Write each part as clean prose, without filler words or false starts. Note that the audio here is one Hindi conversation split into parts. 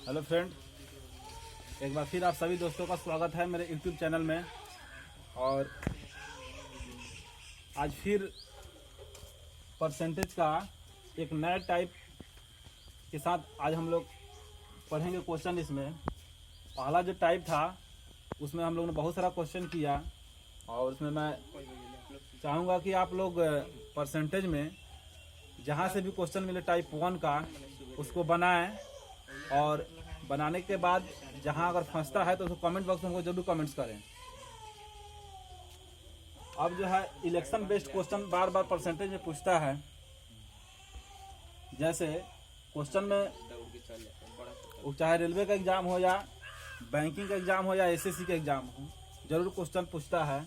हेलो फ्रेंड, एक बार फिर आप सभी दोस्तों का स्वागत है मेरे यूट्यूब चैनल में। और आज फिर परसेंटेज का एक नया टाइप के साथ आज हम लोग पढ़ेंगे क्वेश्चन। इसमें पहला जो टाइप था उसमें हम लोग ने बहुत सारा क्वेश्चन किया और उसमें मैं चाहूँगा कि आप लोग परसेंटेज में जहाँ से भी क्वेश्चन मिले टाइप 1 का उसको बनाएं और बनाने के बाद जहाँ अगर फंसता है तो उसको कमेंट बॉक्स में हमको जरूर कमेंट्स करें। अब जो है इलेक्शन बेस्ड क्वेश्चन बार बार परसेंटेज में पूछता है। जैसे क्वेश्चन में चाहे रेलवे का एग्जाम हो या बैंकिंग का एग्जाम हो या एसएससी का एग्जाम हो, जरूर क्वेश्चन पूछता है।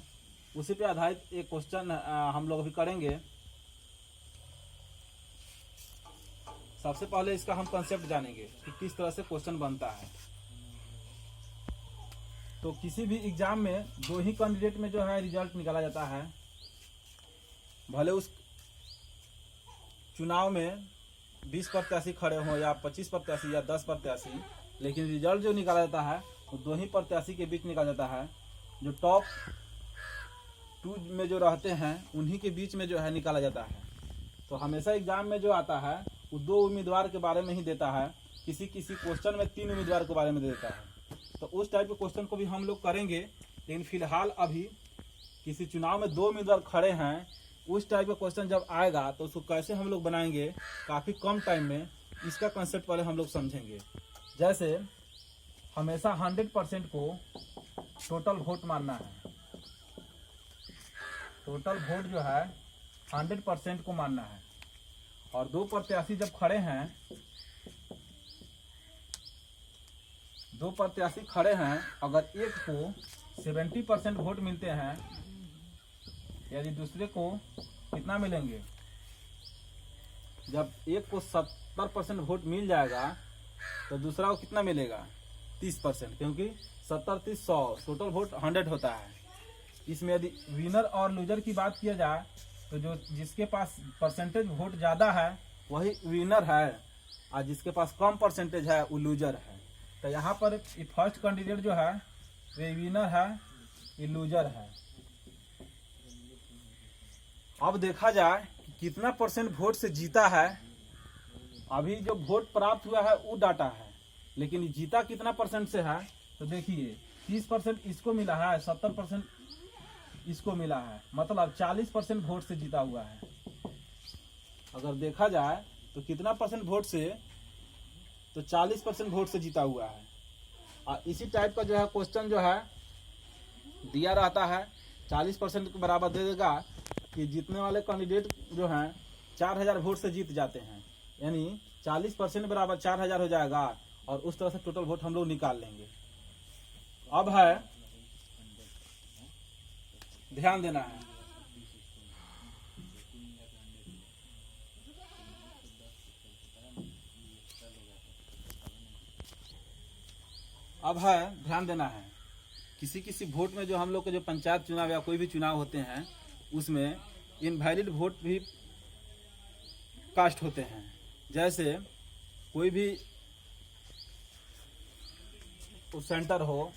उसी पे आधारित एक क्वेश्चन हम लोग अभी करेंगे। सबसे पहले इसका हम कंसेप्ट जानेंगे कि किस तरह से क्वेश्चन बनता है। तो किसी भी एग्जाम में दो ही कैंडिडेट में जो है रिजल्ट निकाला जाता है। भले उस चुनाव में 20 प्रत्याशी खड़े हों या 25 प्रत्याशी या 10 प्रत्याशी, लेकिन रिजल्ट जो निकाला जाता है वो दो ही प्रत्याशी के बीच निकाला जाता है। जो टॉप 2 में जो रहते हैं उन्हीं के बीच में जो है निकाला जाता है। तो हमेशा एग्जाम में जो आता है वो 2 उम्मीदवार के बारे में ही देता है। किसी किसी क्वेश्चन में 3 उम्मीदवार के बारे में देता है। तो उस टाइप के क्वेश्चन को भी हम लोग करेंगे। लेकिन फिलहाल अभी किसी चुनाव में 2 उम्मीदवार खड़े हैं, उस टाइप का क्वेश्चन जब आएगा तो उसको कैसे हम लोग बनाएंगे काफ़ी कम टाइम में, इसका कंसेप्ट पहले हम लोग समझेंगे। जैसे हमेशा 100% को टोटल वोट मानना है। टोटल वोट जो है 100% को मानना है। और 2 प्रत्याशी जब खड़े हैं, 2 प्रत्याशी खड़े हैं, अगर एक को 70% वोट मिलते हैं, यदि दूसरे को कितना मिलेंगे? जब एक को 70% वोट मिल जाएगा तो दूसरा को कितना मिलेगा? 30%, क्योंकि 70 30 100 टोटल वोट 100 होता है। इसमें यदि विनर और लूजर की बात किया जाए तो जो जिसके पास परसेंटेज वोट ज़्यादा है वही विनर है और जिसके पास कम परसेंटेज है वो लूजर है। तो यहाँ पर फर्स्ट कैंडिडेट जो है वे विनर है, ये लूजर है। अब देखा जाए कि कितना परसेंट वोट से जीता है। अभी जो वोट प्राप्त हुआ है वो डाटा है, लेकिन जीता कितना परसेंट से है तो देखिए 30% इसको मिला है, 70% इसको मिला है, मतलब 40% वोट से जीता हुआ है। अगर देखा जाए तो कितना परसेंट वोट से, तो 40% वोट से जीता हुआ है। और इसी टाइप का जो है क्वेश्चन जो है दिया रहता है 40% के बराबर दे देगा कि जीतने वाले कैंडिडेट जो हैं 4000 वोट से जीत जाते हैं, यानी 40% बराबर 4000 हो जाएगा। और उस तरह से टोटल वोट हम लोग निकाल लेंगे। अब है ध्यान देना है, अब है ध्यान देना है। किसी किसी वोट में जो हम लोग के जो पंचायत चुनाव या कोई भी चुनाव होते हैं उसमें इनवैलिड वोट भी कास्ट होते हैं। जैसे कोई भी सेंटर हो,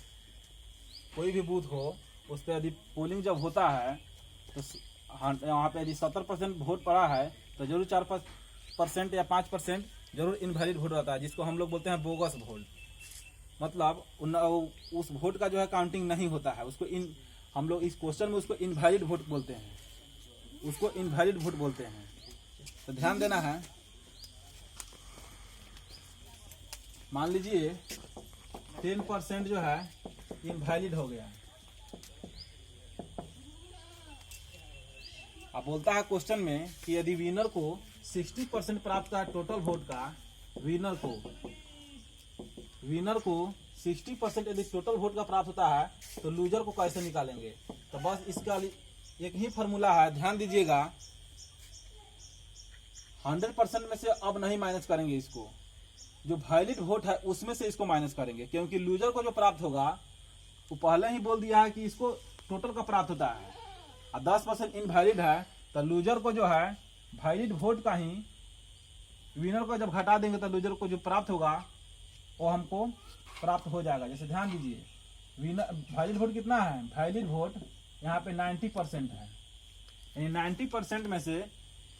कोई भी बूथ हो, उस पर यदि पोलिंग जब होता है तो यहाँ पे यदि 70% वोट पड़ा है तो जरूर 4% या 5% जरूर इनवैलिड वोट रहता है, जिसको हम लोग बोलते हैं बोगस वोट। मतलब उस वोट का जो है काउंटिंग नहीं होता है, उसको हम लोग इस क्वेश्चन में उसको इनवैलिड वोट बोलते हैं, उसको इनवैलिड वोट बोलते हैं। तो ध्यान देना है। मान लीजिए 10% जो है इनवैलिड हो गया। अब बोलता है क्वेश्चन में कि यदि विनर को 60% प्राप्त है टोटल वोट का, विनर को 60% यदि टोटल वोट का प्राप्त होता है तो लूजर को कैसे निकालेंगे? तो बस इसका एक ही फॉर्मूला है, ध्यान दीजिएगा। 100% में से अब नहीं माइनस करेंगे इसको, जो वैलिड वोट है उसमें से इसको माइनस करेंगे, क्योंकि लूजर को जो प्राप्त होगा वो पहले ही बोल दिया है कि इसको टोटल का प्राप्त होता है। और 10% इनवैलिड है तो लूजर को जो है वैलिड वोट का ही विनर को जब घटा देंगे तो लूजर को जो प्राप्त होगा वो हमको प्राप्त हो जाएगा। जैसे ध्यान दीजिए, वैलिड वोट कितना है, वैलिड वोट यहाँ पे 90% है, यानी 90% में से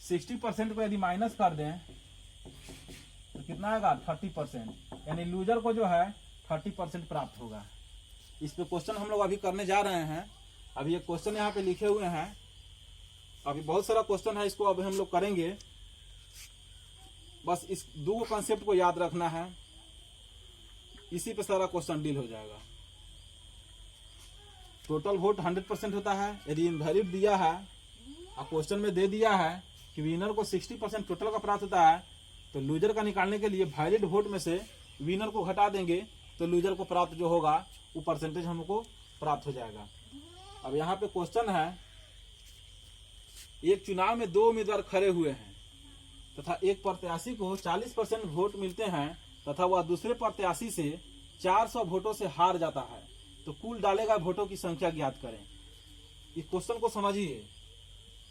60% को यदि माइनस कर दें तो कितना आएगा 30%, यानी लूजर को जो है 30% प्राप्त होगा। इस पे क्वेश्चन हम लोग अभी करने जा रहे हैं। अभी ये क्वेश्चन यहाँ पे लिखे हुए हैं, अभी बहुत सारा क्वेश्चन है, इसको अभी हम लोग करेंगे। बस इस दो कॉन्सेप्ट को याद रखना है, इसी पे सारा क्वेश्चन डील हो जाएगा। टोटल वोट 100% होता है। यदि इनवैलिड दिया है और क्वेश्चन में दे दिया है कि विनर को 60% टोटल का प्राप्त होता है, तो लूजर का निकालने के लिए वैलिड वोट में से विनर को घटा देंगे तो लूजर को प्राप्त जो होगा वो परसेंटेज हमको प्राप्त हो जाएगा। अब यहाँ पे क्वेश्चन है, एक चुनाव में 2 उम्मीदवार खड़े हुए हैं तथा एक प्रत्याशी को 40% वोट मिलते हैं तथा वह दूसरे प्रत्याशी से 400 वोटों से हार जाता है, तो कुल डाले गए वोटों की संख्या ज्ञात करें। इस क्वेश्चन को समझिए,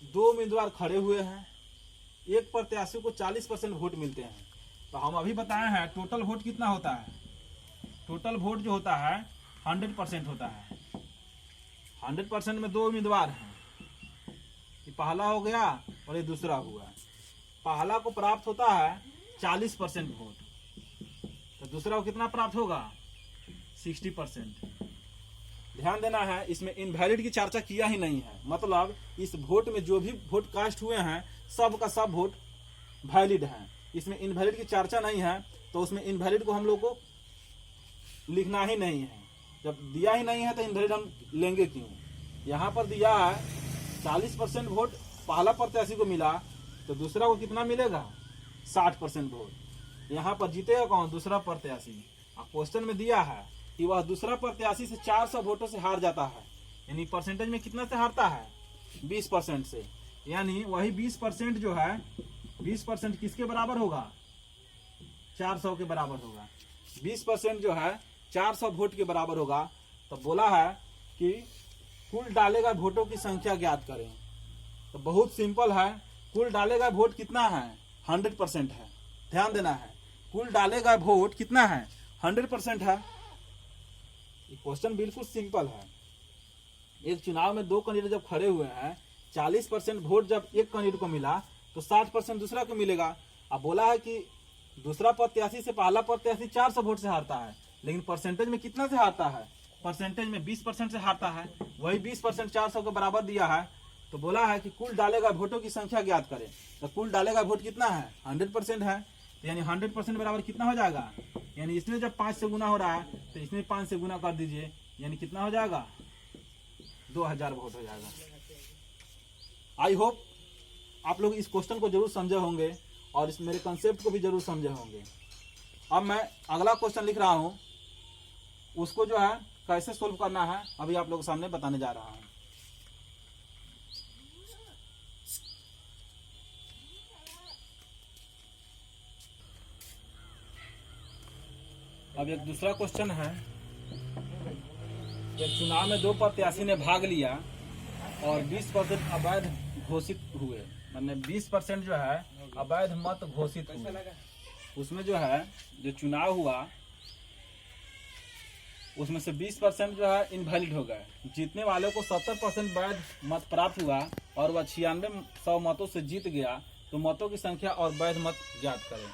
2 उम्मीदवार खड़े हुए हैं, एक प्रत्याशी को 40% वोट मिलते हैं। तो हम अभी बताए हैं टोटल वोट कितना होता है, टोटल वोट जो होता है 100% होता है। 100% में 2 उम्मीदवार हैं, ये पहला हो गया और ये दूसरा हुआ। पहला को प्राप्त होता है 40% वोट, तो दूसरा को कितना प्राप्त होगा 60%। ध्यान देना है, इसमें इनवैलिड की चर्चा किया ही नहीं है, मतलब इस वोट में जो भी वोट कास्ट हुए हैं सब का सब वोट वैलिड है। इसमें इनवैलिड की चर्चा नहीं है, तो उसमें इनवैलिड को हम लोग को लिखना ही नहीं है। जब दिया ही नहीं है तो इनवैलिड हम लेंगे क्यों। यहाँ पर दिया है 40% वोट पहला प्रत्याशी को मिला, तो दूसरा को कितना मिलेगा 60% वोट। यहाँ पर जीतेगा कौन, दूसरा प्रत्याशी। और क्वेश्चन में दिया है कि वह दूसरा प्रत्याशी से 400 वोटों से हार जाता है, यानी परसेंटेज में कितना से हारता है 20% से, यानी वही 20% जो है 20% किसके बराबर होगा 400 के बराबर होगा। 20% जो है 400 वोट के बराबर होगा। तो बोला है कि कुल डाले गए वोटों की संख्या ज्ञात करें। तो बहुत सिंपल है, कुल डाले गए वोट कितना है 100% है। ध्यान देना है, कुल डाले गए वोट कितना है 100% है। क्वेश्चन बिल्कुल सिंपल है। एक चुनाव में 2 कैंडिडेट जब खड़े हुए हैं, 40% वोट जब एक कैंडिडेट को मिला तो 60% दूसरा को मिलेगा। अब बोला है कि दूसरा प्रत्याशी से पहला प्रत्याशी 400 वोट से हारता है, लेकिन परसेंटेज में कितना से हारता है, परसेंटेज में 20% से हारता है। वही 20% 400 के बराबर दिया है, तो बोला है कि कुल डाले गए वोटों की संख्या ज्ञात करें। तो कुल डाले गए वोट कितना है 100% है, तो यानी 100% बराबर कितना हो जाएगा, यानी इसमें जब 5 से गुना हो रहा है तो इसमें 5 से गुना कर दीजिए, यानी कितना हो जाएगा 2000 वोट हो जाएगा। आई होप आप लोग इस क्वेश्चन को जरूर समझे होंगे और इस मेरे कंसेप्ट को भी जरूर समझे होंगे। अब मैं अगला क्वेश्चन लिख रहा हूं, उसको जो है कैसे सोल्व करना है अभी आप लोगों के सामने बताने जा रहा हूं। अब एक दूसरा क्वेश्चन है, एक चुनाव में 2 प्रत्याशी ने भाग लिया और 20% अवैध घोषित हुए, मतलब 20% जो है अवैध मत घोषित हुए। उसमें जो है जो चुनाव हुआ उसमें से 20% जो है इनवैलिड हो गए। जीतने वाले को 70% वैध मत प्राप्त हुआ और वह 9600 मतों से जीत गया। तो मतों की संख्या और वैध मत ज्ञात करें।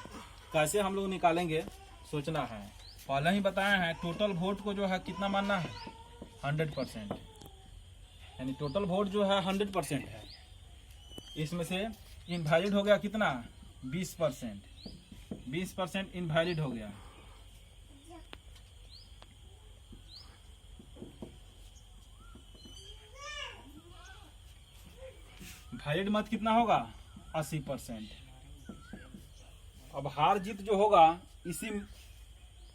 कैसे हम लोग निकालेंगे सोचना है। पहले ही बताया है टोटल वोट को जो है कितना मानना है 100%, यानी टोटल वोट जो है 100% है। इसमें से इनवैलिड हो गया कितना 20% इनवैलिड हो गया। वैलिड मत कितना होगा 80%। अब हार जीत जो होगा इसी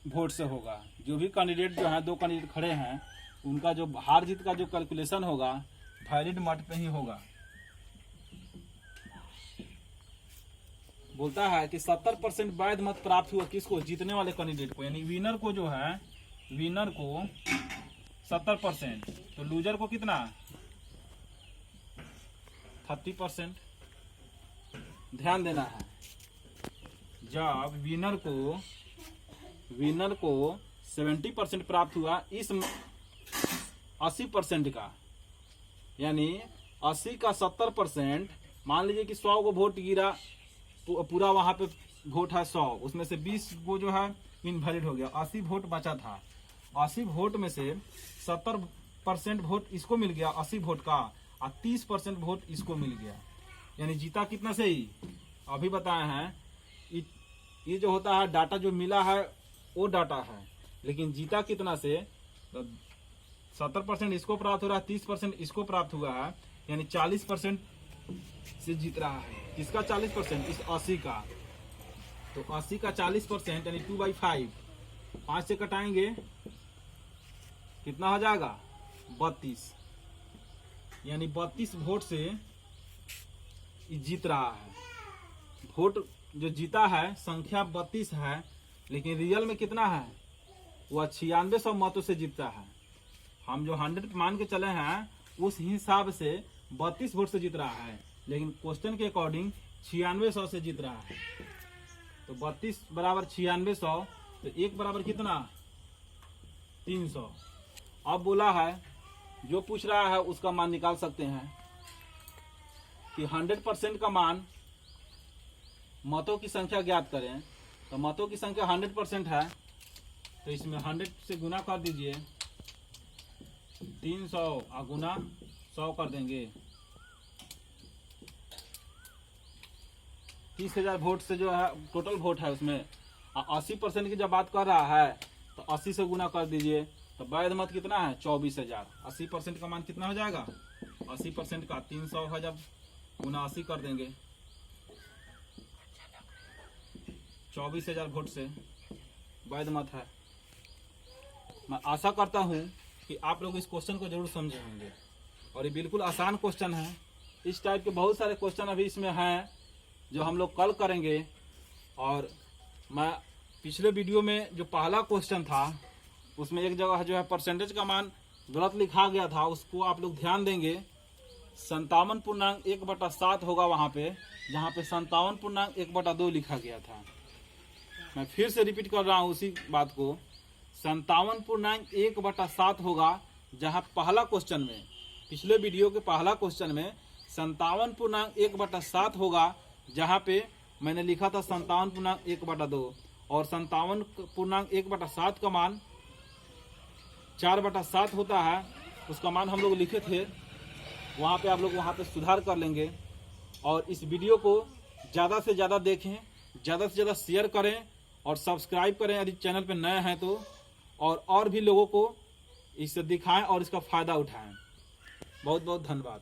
वोट से होगा। जो भी कैंडिडेट जो है 2 कैंडिडेट खड़े हैं उनका जो हार जीत का जो कैलकुलेशन होगा वैलिड मत पे ही होगा। बोलता है कि 70% वैध मत प्राप्त हुआ किसको, जीतने वाले कैंडिडेट को, यानी विनर को जो है विनर को 70%, तो लूजर को कितना 30%। ध्यान देना है, जब विनर को 70% प्राप्त हुआ इस 80% का, यानी 80 का 70%। मान लीजिए कि 100 को वोट गिरा, पूरा वहां पे वोट है 100, उसमें से 20 को जो है इनवैलिड हो गया, 80 वोट बचा था। 80 वोट में से 70% वोट इसको मिल गया 80 वोट का, और 30% वोट इसको मिल गया, यानी जीता कितना सही अभी बताए हैं। ये जो होता है डाटा जो मिला है वो डाटा है, लेकिन जीता कितना से, तो 70% इसको प्राप्त हो रहा है, 30% इसको प्राप्त हुआ है, यानी 40% से जीत रहा है। किसका 40%? इस 80 का। तो 80 का 40% यानी 2/5, 5 से कटाएंगे कितना हो जाएगा? 32, यानी 32 वोट से जीत रहा है। वोट जो जीता है संख्या 32 है, लेकिन रियल में कितना है? वह 9600 मतों से जीतता है। हम जो 100 मान के चले हैं उस हिसाब से 32 वोट से जीत रहा है, लेकिन क्वेश्चन के अकॉर्डिंग 9600 से जीत रहा है। तो 32 बराबर 9600, तो 1 बराबर कितना? 300। अब बोला है जो पूछ रहा है उसका मान निकाल सकते हैं कि 100% का मान, मतों की संख्या ज्ञात करें। तो मतों की संख्या 100% है, तो इसमें 100 से गुना कर दीजिए, 300 और गुना 100 कर देंगे। 30,000 वोट से जो है टोटल वोट है उसमें 80% की जब बात कर रहा है तो 80 से गुना कर दीजिए, तो वैध मत कितना है? 24,000। 80% का मान कितना हो जाएगा? 80% का 300 है, जब गुना 80 कर देंगे 24,000 वोट से वैध मत है। मैं आशा करता हूं कि आप लोग इस क्वेश्चन को जरूर समझे होंगे, और ये बिल्कुल आसान क्वेश्चन है। इस टाइप के बहुत सारे क्वेश्चन अभी इसमें हैं जो हम लोग कल करेंगे। और मैं पिछले वीडियो में जो पहला क्वेश्चन था उसमें एक जगह जो है परसेंटेज का मान गलत लिखा गया था, उसको आप लोग ध्यान देंगे। 57.1/7 होगा वहां पे, जहां पे 57.1/2 लिखा गया था। मैं फिर से रिपीट कर रहा हूँ उसी बात को, 57.1/7 होगा, जहां पहला क्वेश्चन में, पिछले वीडियो के पहला क्वेश्चन में 57.1/7 होगा, जहां पे मैंने लिखा था 57.1/2, और 57.1/7 का मान 4/7 होता है, उसका मान हम लोग लिखे थे। वहाँ पे आप लोग वहाँ पे सुधार कर लेंगे। और इस वीडियो को ज़्यादा से ज़्यादा देखें, ज़्यादा से ज़्यादा शेयर करें और सब्सक्राइब करें यदि चैनल पे नए हैं तो, और भी लोगों को इसे दिखाएं और इसका फ़ायदा उठाएं। बहुत बहुत धन्यवाद।